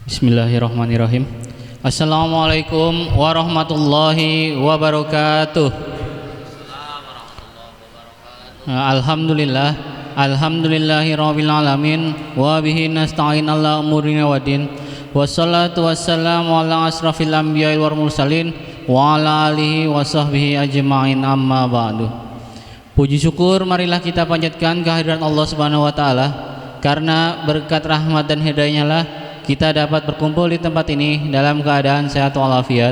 Bismillahirrahmanirrahim. Assalamualaikum warahmatullahi wabarakatuh. Alhamdulillahirabbil alamin wa bihi nasta'in ala umurina waddin. Wassalatu wassalamu ala asrafil anbiya'i wal mursalin wa ala alihi wa sahbihi ajma'in, amma ba'du. Puji syukur marilah kita panjatkan kehadiran Allah Subhanahu wa taala, karena berkat rahmat dan hidayahnya lah kita dapat berkumpul di tempat ini dalam keadaan sehat walafiat.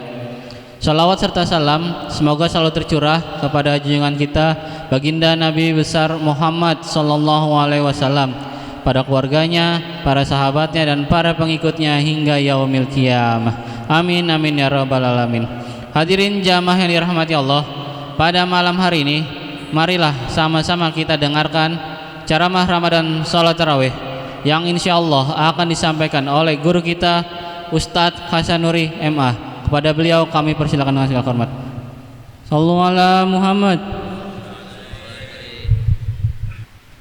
Salawat serta salam semoga selalu tercurah kepada junjungan kita baginda Nabi besar Muhammad sallallahu alaihi wasallam, pada keluarganya, para sahabatnya, dan para pengikutnya hingga yaumil qiyamah. Amin amin ya rabbal alamin. Hadirin jamaah yang dirahmati Allah, pada malam hari ini marilah sama-sama kita dengarkan ceramah Ramadan salat tarawih yang insya Allah akan disampaikan oleh guru kita Ustadz Hasanuri MA. Kepada beliau kami persilakan dengan segala hormat. Sallu ala Muhammad.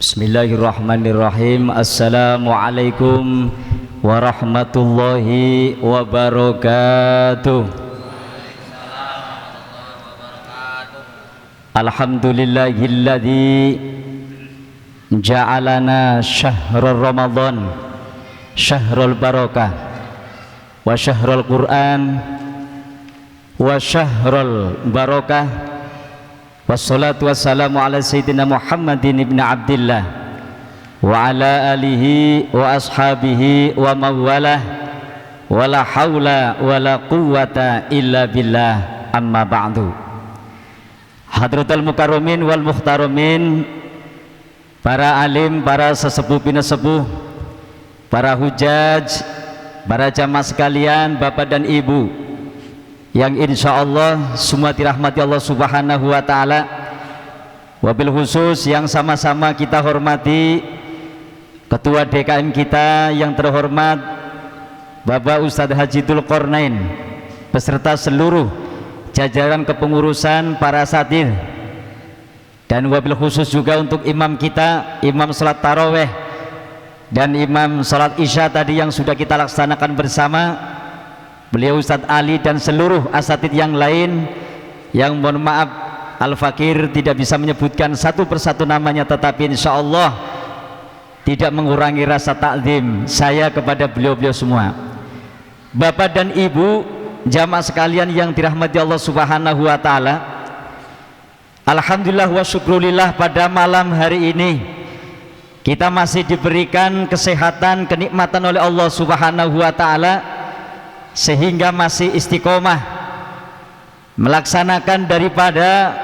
Bismillahirrahmanirrahim. Assalamualaikum warahmatullahi wabarakatuh. Alhamdulillahilladzi ja'alana syahrul Ramadan syahrul barakah wa syahrul Quran wa syahrul barakah. Wassalatu wassalamu ala sayyidina Muhammadin ibn Abdillah wa ala alihi wa ashabihi wa mawalah wa la hawla wa la quwwata illa billah, amma ba'du. Hadratul mukarramin wal muhtaramin, para alim, para sesepuh binasepuh, para hujaj, para jamaah sekalian, bapak dan ibu yang insya Allah semua dirahmati Allah Subhanahu wa ta'ala. Wabil khusus yang sama-sama kita hormati Ketua DKM kita yang terhormat Bapak Ustadz Haji Dzulqarnain beserta seluruh jajaran kepengurusan, para asatidz, dan wabil khusus juga untuk imam kita, imam salat taraweh dan imam salat isya tadi yang sudah kita laksanakan bersama, beliau Ustadz Ali dan seluruh asatidz yang lain yang mohon maaf Al-Fakir tidak bisa menyebutkan satu persatu namanya, tetapi insya Allah tidak mengurangi rasa takzim saya kepada beliau-beliau semua. Bapak dan ibu jamaah sekalian yang dirahmati Allah Subhanahu wa ta'ala, alhamdulillah wa syukrulillah, pada malam hari ini kita masih diberikan kesehatan, kenikmatan oleh Allah Subhanahu wa ta'ala, sehingga masih istiqomah melaksanakan daripada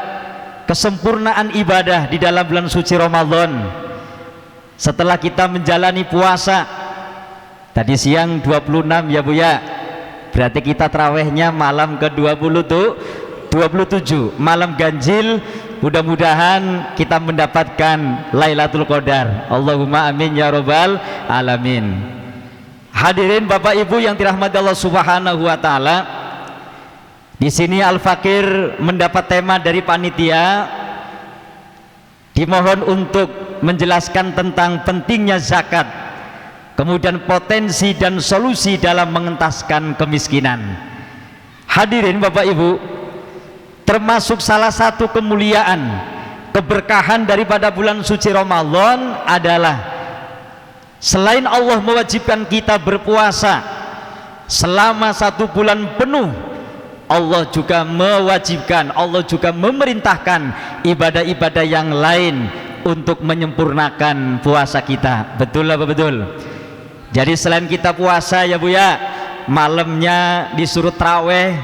kesempurnaan ibadah di dalam bulan suci Ramadan. Setelah kita menjalani puasa tadi siang 26 ya Bu ya, berarti kita tarawehnya malam ke-27 malam ganjil. Mudah-mudahan kita mendapatkan Lailatul Qadar. Allahumma amin ya rabbal alamin. Hadirin Bapak Ibu yang dirahmati Allah Subhanahu wa taala, di sini Al-Fakir mendapat tema dari panitia, dimohon untuk menjelaskan tentang pentingnya zakat, kemudian potensi dan solusi dalam mengentaskan kemiskinan. Hadirin Bapak Ibu, termasuk salah satu kemuliaan, keberkahan daripada bulan suci Ramadan adalah selain Allah mewajibkan kita berpuasa selama 1 bulan penuh, Allah juga mewajibkan, Allah juga memerintahkan ibadah-ibadah yang lain untuk menyempurnakan puasa kita. Betul apa betul? Jadi selain kita puasa ya Bu ya, malamnya disuruh taraweh,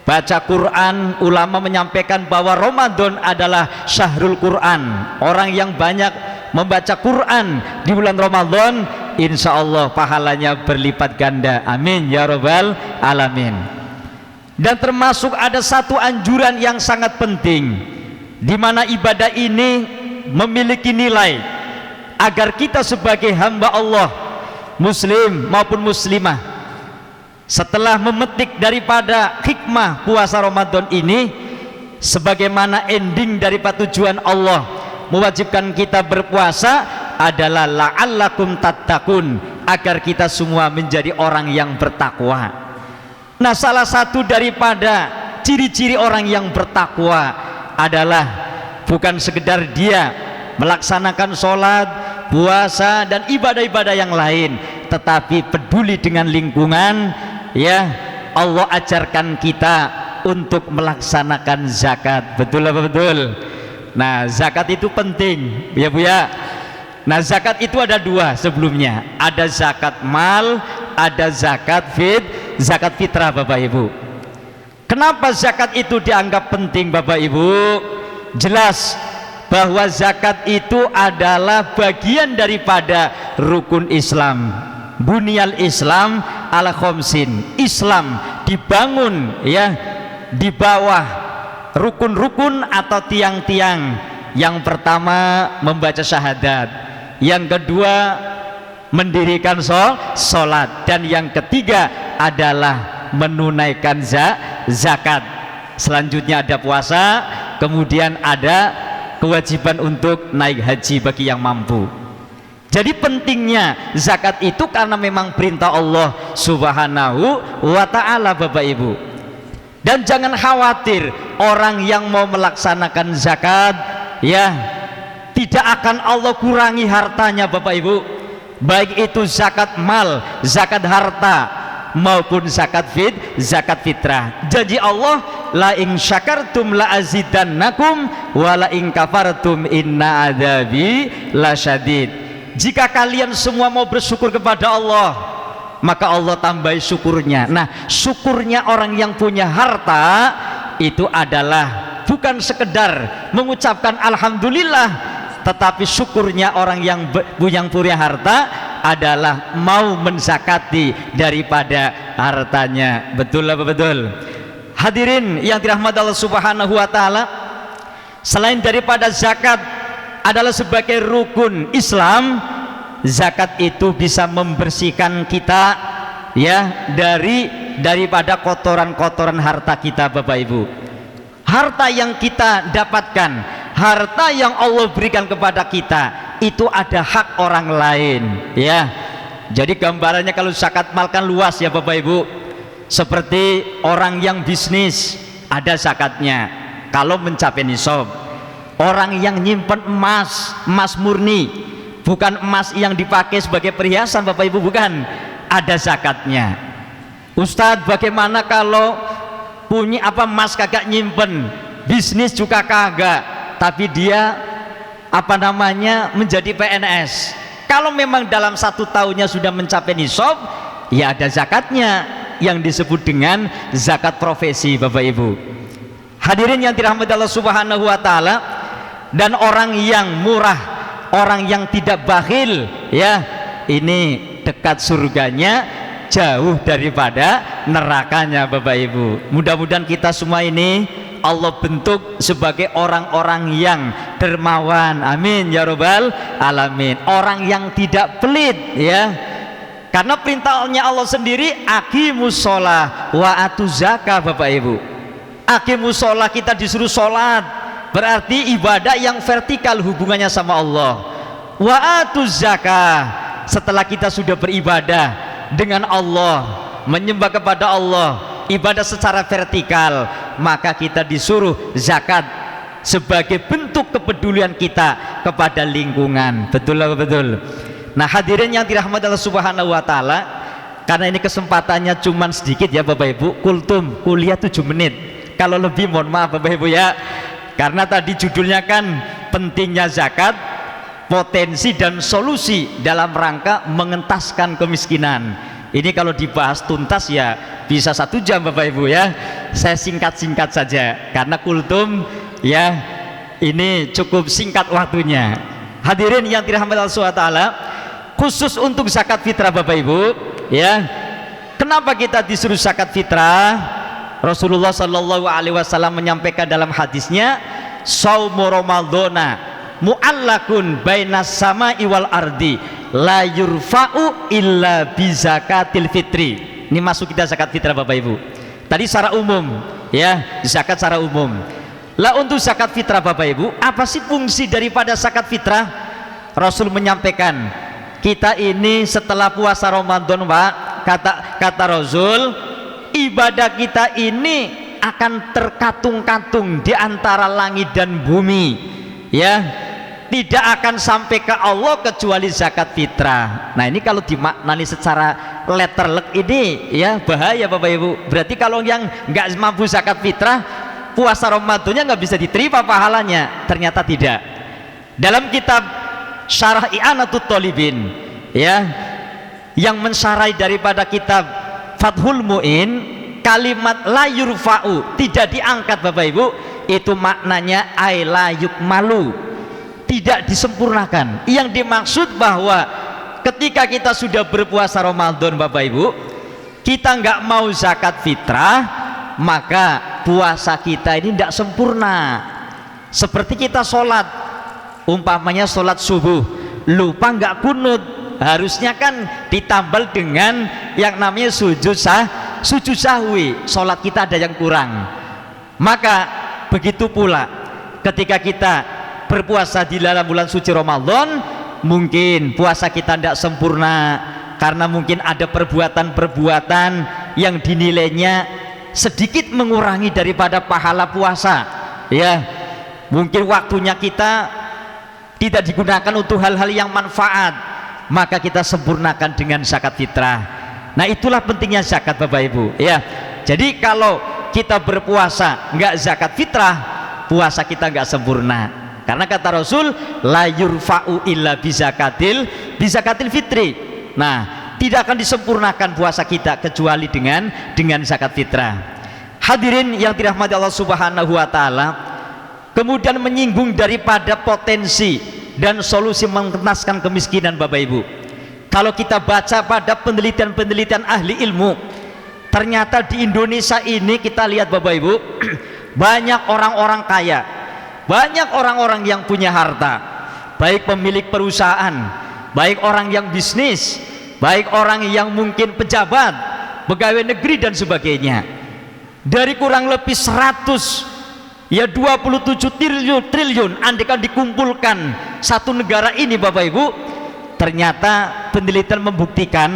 baca Quran. Ulama menyampaikan bahwa Ramadan adalah syahrul Quran. Orang yang banyak membaca Quran di bulan Ramadan, insya Allah pahalanya berlipat ganda. Amin ya rabbal alamin. Dan termasuk ada satu anjuran yang sangat penting, di mana ibadah ini memiliki nilai agar kita sebagai hamba Allah, muslim maupun muslimah, setelah memetik daripada hikmah puasa Ramadan ini, sebagaimana ending daripada tujuan Allah mewajibkan kita berpuasa, adalah la'allakum tattaqun, agar kita semua menjadi orang yang bertakwa. Nah, salah satu daripada ciri-ciri orang yang bertakwa adalah bukan sekedar dia melaksanakan sholat, puasa dan ibadah-ibadah yang lain, tetapi peduli dengan lingkungan. Ya, Allah ajarkan kita untuk melaksanakan zakat. Betul apa betul? Nah, zakat itu penting ya Bu ya. Nah, zakat itu ada dua sebelumnya, ada zakat mal, ada zakat fitrah Bapak Ibu. Kenapa zakat itu dianggap penting Bapak Ibu? Jelas bahwa zakat itu adalah bagian daripada rukun Islam. Bunyal Islam ala khamsin. Islam dibangun ya di bawah rukun-rukun atau tiang-tiang. Yang pertama membaca syahadat, yang kedua mendirikan sholat, dan yang ketiga adalah menunaikan zakat. Selanjutnya ada puasa, kemudian ada kewajiban untuk naik haji bagi yang mampu. Jadi pentingnya zakat itu karena memang perintah Allah Subhanahu wa ta'ala Bapak Ibu. Dan jangan khawatir, orang yang mau melaksanakan zakat ya tidak akan Allah kurangi hartanya Bapak Ibu, baik itu zakat mal, zakat harta maupun zakat fitrah. Janji Allah, la in syakartum la azidannakum wa la in kafartum inna adzabi lasyadid. Jika kalian semua mau bersyukur kepada Allah, maka Allah tambahi syukurnya. Nah, syukurnya orang yang punya harta itu adalah bukan sekedar mengucapkan alhamdulillah, tetapi syukurnya orang yang punya harta adalah mau menzakati daripada hartanya. Betul apa betul? Hadirin yang dirahmati Allah Subhanahu wa ta'ala, selain daripada zakat adalah sebagai rukun Islam, zakat itu bisa membersihkan kita ya daripada kotoran-kotoran harta kita Bapak Ibu. Harta yang kita dapatkan, harta yang Allah berikan kepada kita, itu ada hak orang lain ya. Jadi gambarannya kalau zakat mal kan luas ya Bapak Ibu. Seperti orang yang bisnis ada zakatnya kalau mencapai nisab. Orang yang nyimpen emas murni, bukan emas yang dipakai sebagai perhiasan Bapak Ibu, bukan, ada zakatnya. Ustadz, bagaimana kalau punya emas kagak nyimpen, bisnis juga kagak, tapi dia menjadi PNS? Kalau memang dalam 1 tahunnya sudah mencapai nisab, ya ada zakatnya yang disebut dengan zakat profesi Bapak Ibu. Hadirin yang dirahmati Allah Subhanahu wa ta'ala. Dan orang yang murah, orang yang tidak bakhil ya, ini dekat surganya, jauh daripada nerakanya Bapak Ibu. Mudah-mudahan kita semua ini Allah bentuk sebagai orang-orang yang dermawan, amin ya rabbal alamin. Orang yang tidak pelit ya, karena perintahnya Allah sendiri, aqimus sholah wa atuz zakah Bapak Ibu. Aqimus sholah, kita disuruh sholat, berarti ibadah yang vertikal hubungannya sama Allah. Wa atuz zakah, setelah kita sudah beribadah dengan Allah, menyembah kepada Allah, ibadah secara vertikal, maka kita disuruh zakat sebagai bentuk kepedulian kita kepada lingkungan. Betul atau betul? Nah, hadirin yang dirahmati Allah Subhanahu wa ta'ala, karena ini kesempatannya cuman sedikit ya Bapak Ibu, kultum kuliah 7 menit, kalau lebih mohon maaf Bapak Ibu ya. Karena tadi judulnya kan pentingnya zakat, potensi dan solusi dalam rangka mengentaskan kemiskinan. Ini kalau dibahas tuntas ya bisa 1 jam Bapak Ibu ya. Saya singkat-singkat saja karena kultum ya ini cukup singkat waktunya. Hadirin yang dirahmati Allah SWT, khusus untuk zakat fitrah Bapak Ibu ya. Kenapa kita disuruh zakat fitrah? Rasulullah Shallallahu Alaihi Wasallam menyampaikan dalam hadisnya, saumu Ramadhana mu'allakun bainas sama'i wal ardi la yurfa'u illa bi zakatil fitri. Ini masuk kita zakat fitrah Bapak Ibu. Tadi secara umum ya, zakat secara umum. Lah untuk zakat fitrah Bapak Ibu, apa sih fungsi daripada zakat fitrah? Rasul menyampaikan, kita ini setelah puasa Ramadan, Pak, kata Rasul, ibadah kita ini akan terkatung-katung di antara langit dan bumi, ya, tidak akan sampai ke Allah kecuali zakat fitrah. Nah, ini kalau dimaknani secara letterlek ini ya bahaya Bapak Ibu. Berarti kalau yang nggak mampu zakat fitrah, puasa Ramadannya nggak bisa diterima pahalanya. Ternyata tidak. Dalam kitab Syarah I'anatut Thalibin, ya, yang mensarai daripada kitab Fathul Mu'in, kalimat la yurfa'u, tidak diangkat Bapak Ibu, itu maknanya ay la yukmalu, tidak disempurnakan. Yang dimaksud bahwa ketika kita sudah berpuasa Ramadan Bapak Ibu, kita nggak mau zakat fitrah, maka puasa kita ini tidak sempurna. Seperti kita sholat, umpamanya sholat subuh, lupa nggak kunut, harusnya kan ditambal dengan yang namanya sujud sahwi, sholat kita ada yang kurang. Maka begitu pula ketika kita berpuasa di dalam bulan suci Ramadan, mungkin puasa kita tidak sempurna karena mungkin ada perbuatan-perbuatan yang dinilainya sedikit mengurangi daripada pahala puasa, ya. Mungkin waktunya kita tidak digunakan untuk hal-hal yang manfaat, maka kita sempurnakan dengan zakat fitrah. Nah, itulah pentingnya zakat Bapak Ibu, ya. Jadi kalau kita berpuasa nggak zakat fitrah, puasa kita nggak sempurna. Karena kata Rasul, la yurfa'u illa bizakatil fitri. Nah, tidak akan disempurnakan puasa kita kecuali dengan zakat fitrah. Hadirin yang dirahmati Allah Subhanahu wa taala, kemudian menyinggung daripada potensi dan solusi mengentaskan kemiskinan Bapak Ibu. Kalau kita baca pada penelitian-penelitian ahli ilmu, ternyata di Indonesia ini kita lihat Bapak Ibu, banyak orang-orang kaya, banyak orang-orang yang punya harta, baik pemilik perusahaan, baik orang yang bisnis, baik orang yang mungkin pejabat, pegawai negeri dan sebagainya. Dari kurang lebih 27 triliun andaikan dikumpulkan satu negara ini Bapak Ibu, ternyata penelitian membuktikan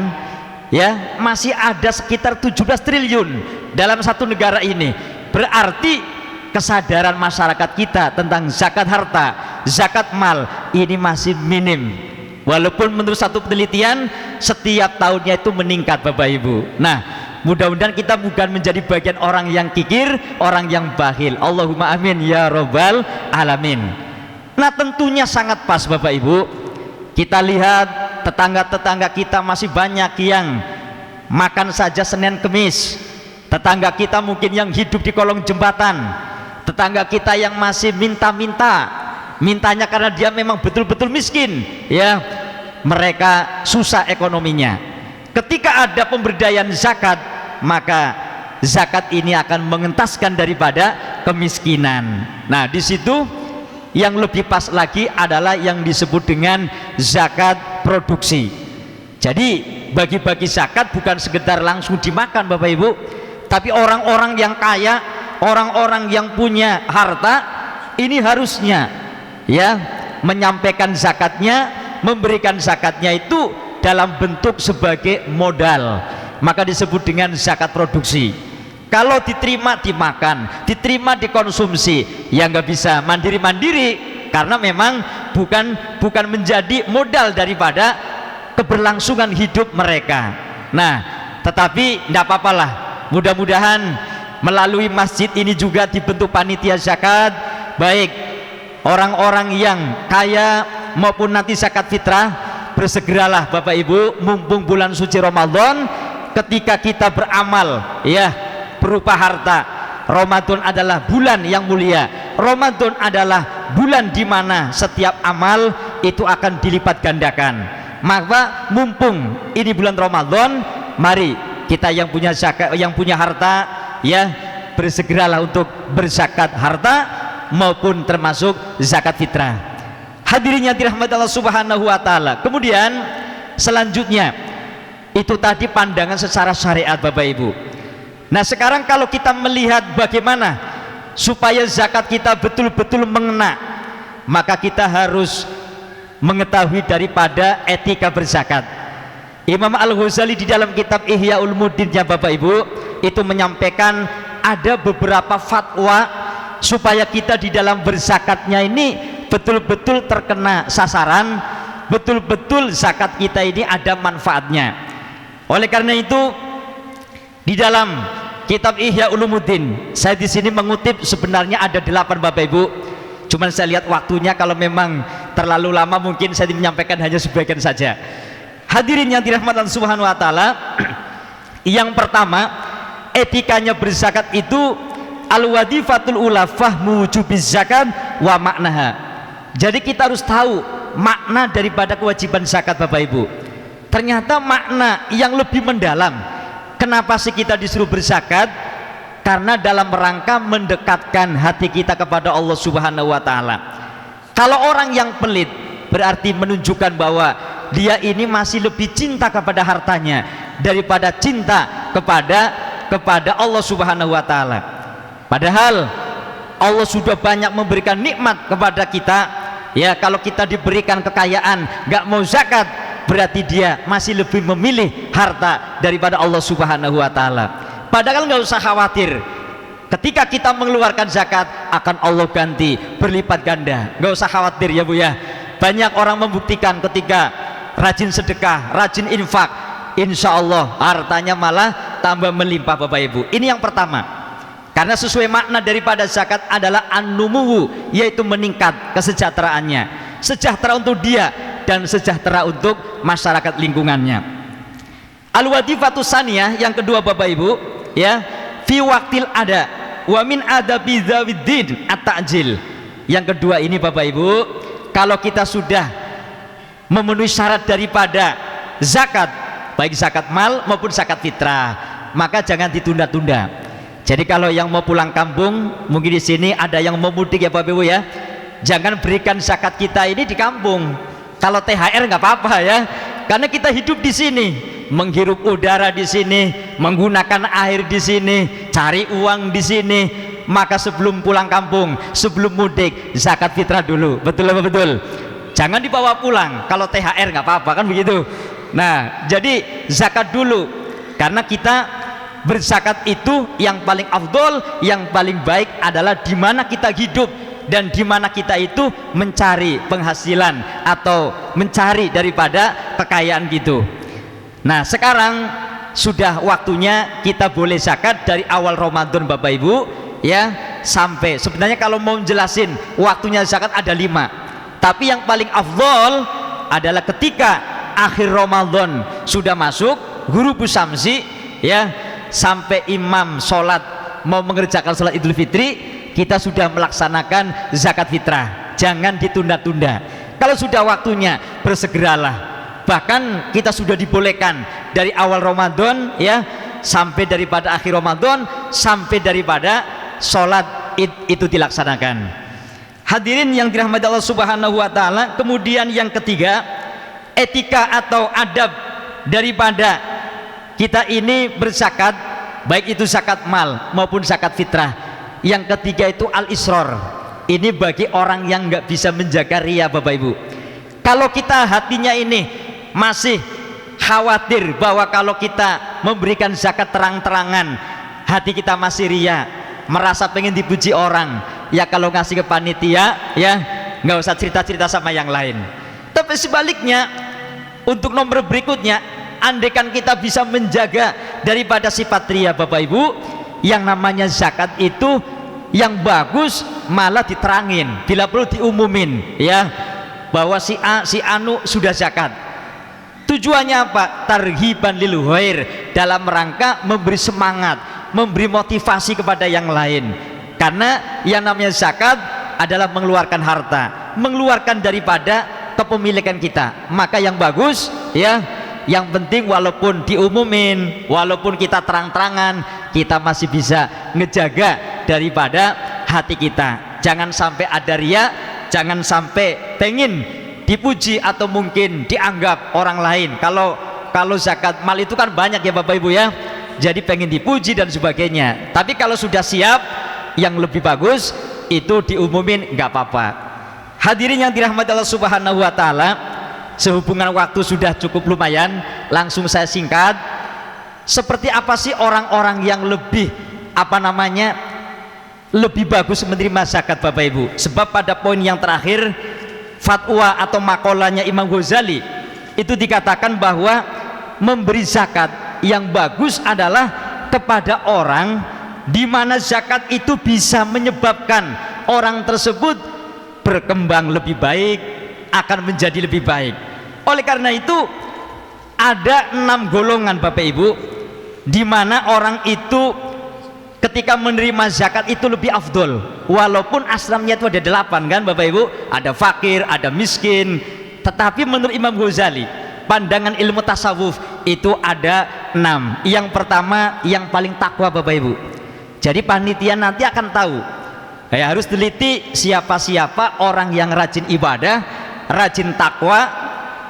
ya masih ada sekitar 17 triliun dalam satu negara ini. Berarti kesadaran masyarakat kita tentang zakat harta, zakat mal ini masih minim. Walaupun menurut satu penelitian setiap tahunnya itu meningkat Bapak Ibu. Nah, mudah-mudahan kita bukan menjadi bagian orang yang kikir, orang yang bakhil. Allahumma amin ya robbal alamin. Nah, tentunya sangat pas Bapak Ibu, kita lihat tetangga-tetangga kita masih banyak yang makan saja Senin Kemis. Tetangga kita mungkin yang hidup di kolong jembatan, tetangga kita yang masih mintanya karena dia memang betul-betul miskin, ya, mereka susah ekonominya. Ketika ada pemberdayaan zakat, maka zakat ini akan mengentaskan daripada kemiskinan. Nah, di situ yang lebih pas lagi adalah yang disebut dengan zakat produksi. Jadi bagi-bagi zakat bukan sekedar langsung dimakan Bapak Ibu, tapi orang-orang yang kaya, orang-orang yang punya harta ini harusnya ya menyampaikan zakatnya, memberikan zakatnya itu dalam bentuk sebagai modal, maka disebut dengan zakat produksi. Kalau diterima dimakan, diterima dikonsumsi, ya nggak bisa mandiri-mandiri karena memang bukan menjadi modal daripada keberlangsungan hidup mereka. Nah, tetapi tidak apa-apalah, mudah-mudahan melalui masjid ini juga dibentuk panitia zakat, baik orang-orang yang kaya maupun nanti zakat fitrah. Bersegeralah Bapak Ibu, mumpung bulan suci Ramadan, ketika kita beramal ya berupa harta. Ramadan adalah bulan yang mulia, Ramadan adalah bulan di mana setiap amal itu akan dilipat gandakan. Maka mumpung ini bulan Ramadan, mari kita yang punya zakat, yang punya harta ya bersegeralah untuk berzakat harta maupun termasuk zakat fitrah. Hadirin yang dirahmati Allah Subhanahu wa taala. Kemudian selanjutnya itu tadi pandangan secara syariat Bapak Ibu. Nah, sekarang kalau kita melihat bagaimana supaya zakat kita betul-betul mengena, maka kita harus mengetahui daripada etika berzakat. Imam Al-Ghazali di dalam kitab Ihya Ulumuddin-nya Bapak Ibu itu menyampaikan ada beberapa fatwa supaya kita di dalam berzakatnya ini betul-betul terkena sasaran, betul-betul zakat kita ini ada manfaatnya. Oleh karena itu di dalam kitab Ihya Ulumuddin, saya di sini mengutip sebenarnya ada 8 Bapak Ibu. Cuman saya lihat waktunya kalau memang terlalu lama mungkin saya menyampaikan hanya sebagian saja. Hadirin yang dirahmati Allah Subhanahu wa taala, yang pertama, etikanya berzakat itu al-wadifatul ula fahmu wujubiz zakat wa maknaha. Jadi kita harus tahu makna daripada kewajiban zakat Bapak Ibu. Ternyata makna yang lebih mendalam. Kenapa sih kita disuruh berzakat? Karena dalam rangka mendekatkan hati kita kepada Allah Subhanahu wa taala. Kalau orang yang pelit berarti menunjukkan bahwa dia ini masih lebih cinta kepada hartanya daripada cinta kepada Allah Subhanahu wa taala. Padahal Allah sudah banyak memberikan nikmat kepada kita. Ya, kalau kita diberikan kekayaan nggak mau zakat, berarti dia masih lebih memilih harta daripada Allah Subhanahu wa taala. Padahal nggak usah khawatir, ketika kita mengeluarkan zakat akan Allah ganti berlipat ganda. Nggak usah khawatir ya Bu ya. Banyak orang membuktikan ketika rajin sedekah, rajin infak, insya Allah hartanya malah tambah melimpah Bapak Ibu. Ini yang pertama, karena sesuai makna daripada zakat adalah an-numuwu, yaitu meningkat kesejahteraannya, sejahtera untuk dia dan sejahtera untuk masyarakat lingkungannya. Al-wadifatu saniyah, yang kedua Bapak Ibu ya, fi waktil ada wa min adabi dzawiddin at-ta'jil. Yang kedua ini Bapak Ibu, kalau kita sudah memenuhi syarat daripada zakat, baik zakat mal maupun zakat fitrah, maka jangan ditunda-tunda. Jadi kalau yang mau pulang kampung, mungkin di sini ada yang mau mudik ya Bapak Ibu ya, jangan berikan zakat kita ini di kampung. Kalau THR nggak apa-apa ya, karena kita hidup di sini, menghirup udara di sini, menggunakan air di sini, cari uang di sini. Maka sebelum pulang kampung, sebelum mudik, zakat fitrah dulu. Betul apa betul? Jangan dibawa pulang. Kalau THR nggak apa-apa kan begitu. Nah, jadi zakat dulu, karena kita berzakat itu yang paling afdol, yang paling baik adalah di mana kita hidup dan di mana kita itu mencari penghasilan atau mencari daripada kekayaan gitu. Nah, sekarang sudah waktunya kita boleh zakat dari awal Ramadan Bapak Ibu ya, sampai sebenarnya kalau mau jelasin waktunya zakat ada 5. Tapi yang paling afdol adalah ketika akhir Ramadan sudah masuk, ghurubus syamsi ya, sampai imam sholat mau mengerjakan sholat Idul Fitri, kita sudah melaksanakan zakat fitrah. Jangan ditunda-tunda. Kalau sudah waktunya, bersegeralah. Bahkan kita sudah dibolehkan dari awal Ramadan ya, sampai daripada akhir Ramadan, sampai daripada sholat Id itu dilaksanakan. Hadirin yang dirahmati Allah Subhanahu wa taala, kemudian yang ketiga, etika atau adab daripada kita ini berzakat, baik itu zakat mal maupun zakat fitrah. Yang ketiga itu al-israr. Ini bagi orang yang nggak bisa menjaga riya Bapak Ibu. Kalau kita hatinya ini masih khawatir bahwa kalau kita memberikan zakat terang-terangan, hati kita masih riya, merasa pengen dipuji orang, ya kalau ngasih ke panitia ya nggak usah cerita-cerita sama yang lain. Tapi sebaliknya, untuk nomor berikutnya, andaikan kita bisa menjaga daripada sifat riya Bapak Ibu, yang namanya zakat itu yang bagus malah diterangin, bila perlu diumumin ya, bahwa si A, si Anu sudah zakat. Tujuannya apa? Tarhiban lil khair, dalam rangka memberi semangat, memberi motivasi kepada yang lain. Karena yang namanya zakat adalah mengeluarkan harta, mengeluarkan daripada kepemilikan kita. Maka yang bagus ya, yang penting walaupun diumumin, walaupun kita terang-terangan, kita masih bisa ngejaga daripada hati kita. Jangan sampai ada riya, jangan sampai pengen dipuji atau mungkin dianggap orang lain. Kalau zakat mal itu kan banyak ya Bapak Ibu ya, jadi pengen dipuji dan sebagainya. Tapi kalau sudah siap, yang lebih bagus itu diumumin nggak apa-apa. Hadirin yang dirahmati Allah Subhanahu wa taala, sehubungan waktu sudah cukup lumayan, langsung saya singkat. Seperti apa sih orang-orang yang lebih lebih bagus menerima zakat Bapak Ibu? Sebab pada poin yang terakhir fatwa atau makolahnya Imam Ghazali itu dikatakan bahwa memberi zakat yang bagus adalah kepada orang di mana zakat itu bisa menyebabkan orang tersebut berkembang lebih baik, akan menjadi lebih baik. Oleh karena itu ada 6 golongan Bapak Ibu, di mana orang itu ketika menerima zakat itu lebih afdol, walaupun aslamnya itu ada 8 kan Bapak Ibu, ada fakir, ada miskin. Tetapi menurut Imam Ghazali, pandangan ilmu tasawuf itu ada 6. Yang pertama yang paling takwa Bapak Ibu. Jadi panitia nanti akan tahu, ya harus teliti siapa-siapa orang yang rajin ibadah, rajin takwa,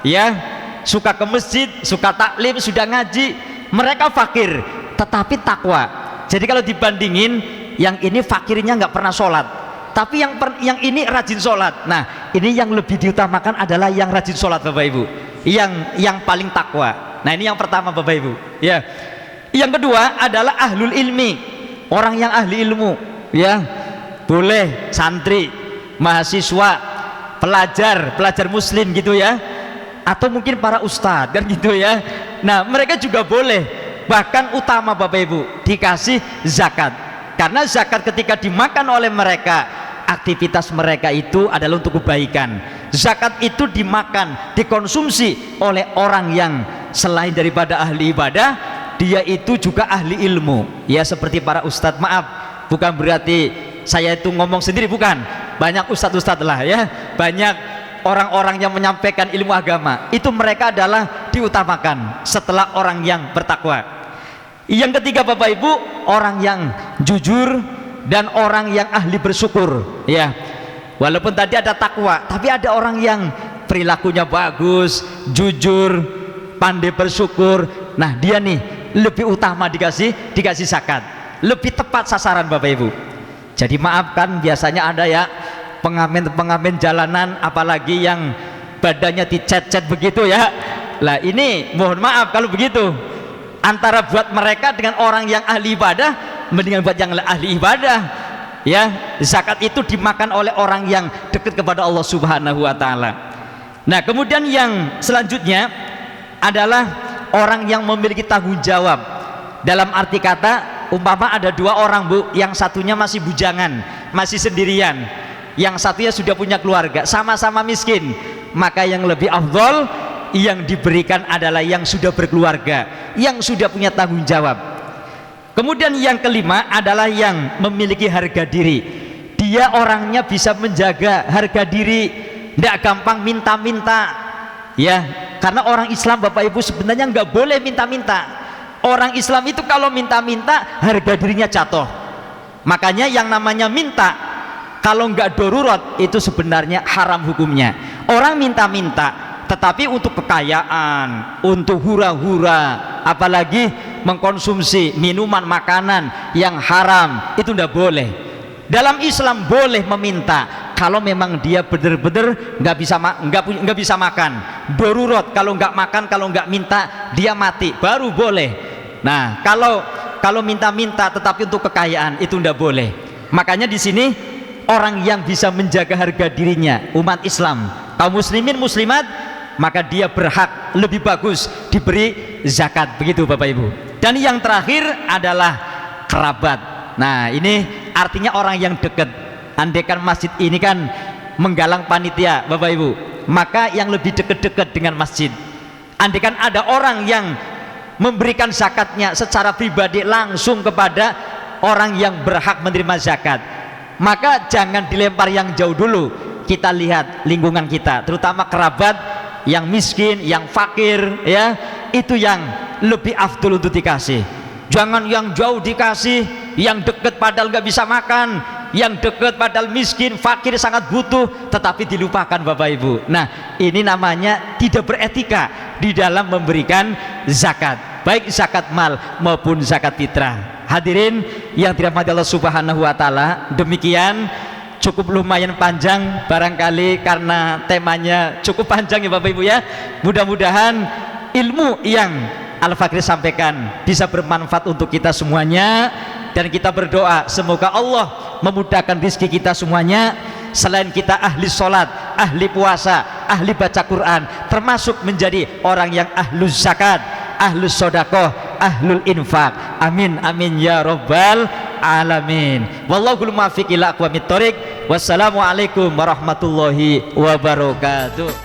ya, suka ke masjid, suka taklim, sudah ngaji. Mereka fakir tetapi takwa. Jadi kalau dibandingin, yang ini fakirnya nggak pernah sholat, tapi yang ini rajin sholat. Nah, ini yang lebih diutamakan adalah yang rajin sholat Bapak Ibu, yang paling takwa. Nah, ini yang pertama Bapak Ibu, ya. Yang kedua adalah ahlul ilmi, orang yang ahli ilmu, ya. Boleh santri, mahasiswa, pelajar muslim gitu ya, atau mungkin para ustadz kan gitu ya. Nah, mereka juga boleh, bahkan utama Bapak Ibu, dikasih zakat. Karena zakat ketika dimakan oleh mereka, aktivitas mereka itu adalah untuk kebaikan. Zakat itu dimakan, dikonsumsi oleh orang yang selain daripada ahli ibadah, dia itu juga ahli ilmu, ya, seperti para ustadz. Maaf, bukan berarti saya itu ngomong sendiri, bukan. Banyak ustadz-ustadz lah ya, banyak orang-orang yang menyampaikan ilmu agama, itu mereka adalah diutamakan setelah orang yang bertakwa. Yang ketiga Bapak Ibu, orang yang jujur dan orang yang ahli bersyukur, ya. Walaupun tadi ada takwa, tapi ada orang yang perilakunya bagus, jujur, pandai bersyukur. Nah, dia nih lebih utama dikasih zakat, lebih tepat sasaran Bapak Ibu. Jadi maafkan, biasanya ada ya pengamen jalanan, apalagi yang badannya dicet-cet begitu ya. Lah ini mohon maaf kalau begitu, antara buat mereka dengan orang yang ahli ibadah, mendingan buat yang ahli ibadah, ya. Zakat itu dimakan oleh orang yang dekat kepada Allah Subhanahu wa taala. Nah, kemudian yang selanjutnya adalah orang yang memiliki tanggung jawab. Dalam arti kata, umpama ada 2 orang Bu, yang satunya masih bujangan, masih sendirian, yang satunya sudah punya keluarga, sama-sama miskin, maka yang lebih afdol yang diberikan adalah yang sudah berkeluarga, yang sudah punya tanggung jawab. Kemudian yang kelima adalah yang memiliki harga diri. Dia orangnya bisa menjaga harga diri, tidak gampang minta-minta, ya. Karena orang Islam Bapak Ibu sebenarnya nggak boleh minta-minta. Orang Islam itu kalau minta-minta harga dirinya jatuh. Makanya yang namanya minta, kalau nggak darurat itu sebenarnya haram hukumnya. Orang minta-minta tetapi untuk kekayaan, untuk hura-hura, apalagi mengkonsumsi minuman makanan yang haram, itu tidak boleh. Dalam Islam boleh meminta kalau memang dia benar-benar nggak bisa makan, darurat, kalau nggak makan, kalau nggak minta dia mati, baru boleh. Nah, kalau minta-minta tetapi untuk kekayaan itu tidak boleh. Makanya di sini orang yang bisa menjaga harga dirinya, umat Islam, kaum muslimin muslimat, maka dia berhak lebih bagus diberi zakat, begitu Bapak Ibu. Dan yang terakhir adalah kerabat. Nah, ini artinya orang yang dekat. Andaikan masjid ini kan menggalang panitia Bapak Ibu, maka yang lebih dekat-dekat dengan masjid. Andaikan ada orang yang memberikan zakatnya secara pribadi langsung kepada orang yang berhak menerima zakat, maka jangan dilempar yang jauh dulu. Kita lihat lingkungan kita, terutama kerabat yang miskin, yang fakir, ya, itu yang lebih afdol untuk dikasih. Jangan yang jauh dikasih, yang dekat padahal nggak bisa makan, yang dekat padahal miskin, fakir, sangat butuh, tetapi dilupakan Bapak Ibu. Nah, ini namanya tidak beretika di dalam memberikan zakat, baik zakat mal maupun zakat fitrah. Hadirin yang dirahmati Allah Subhanahu wa taala, demikian cukup lumayan panjang barangkali karena temanya cukup panjang ya Bapak Ibu ya. Mudah-mudahan ilmu yang Al-Fakir sampaikan bisa bermanfaat untuk kita semuanya, dan kita berdoa semoga Allah memudahkan rezeki kita semuanya. Selain kita ahli sholat, ahli puasa, ahli baca Quran, termasuk menjadi orang yang ahlus zakat, ahlus sodakoh, ahlul infak. Amin amin ya robbal alamin. Wallahul muwaffiq ila aqwamit thoriq. Wassalamualaikum warahmatullahi wabarakatuh.